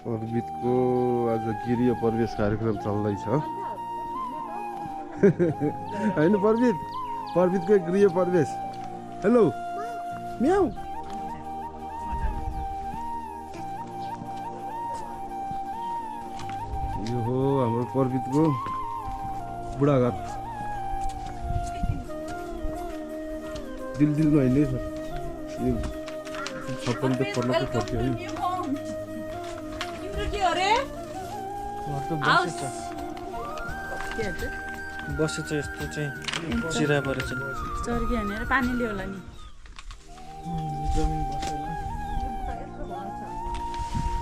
अर्बितको आज गृह प्रवेश कार्यक्रम चल्दैछ होइन प्रवितको गृह प्रवेश। हेलो म्याउ। यो हो हाम्रो प्रवितको बुढाघर। दिलमा होइन यो छप्पन त पर्नको पर्थ्यो है। बसेछ यस्तो चाहिँ चिरा परेछ चर्की हानेर पानी ल्यायो होला नि जमिन बसेर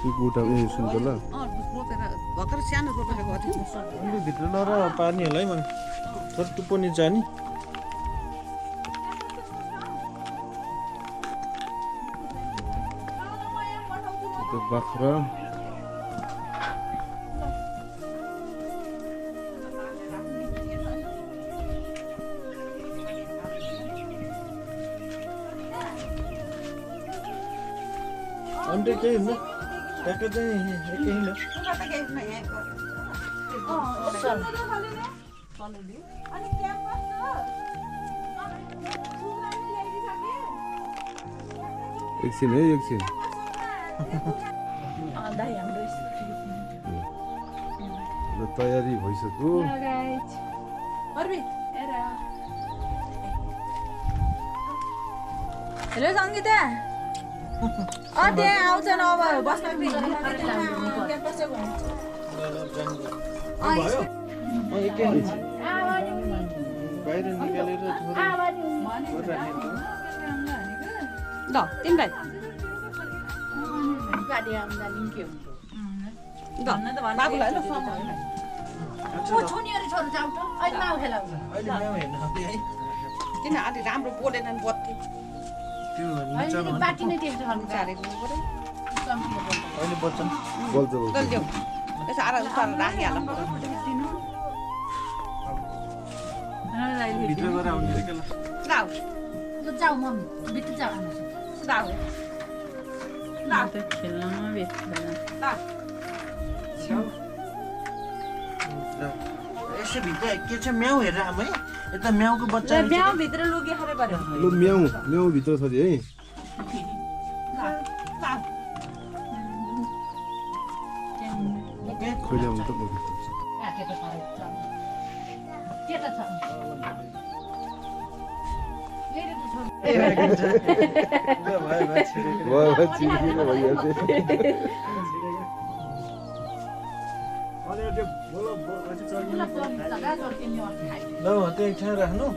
यो गोटा ए सुन्छ ल भर्खर सानो रोपेर गएको थियो भित्र ल र पानी होला है मलाई तर टुप्पो जाने त्यो बाख्रा अन्त केही हुन्न ट्याक्कै चाहिँ एकै हिँड्यो एकछिन है एकछिन तयारी भइसक्यो। हेलो सङ्गीता त्यहाँ आउँछन् अब बस्न बाहिर निकालेर ल तिमीलाई किन अलि राम्रो बोलेनन् बत्ती बाटी नै टेक्छ चारेको अहिले बच्चन बोल्छ सारा राखिहाल भित्र गएर आउने के ल जाऊ मम्मी भित्र जाऊ खेल्नमा यसो भित्र के छ म्याउ हेरेर आमै यता म्याउको बच्चा म्याउ भित्र लुगे खरे पर्यो लु म्याउ भित्र छ है खोले आउनु त बोल्छ ल त्यही ठाउँ राख्नु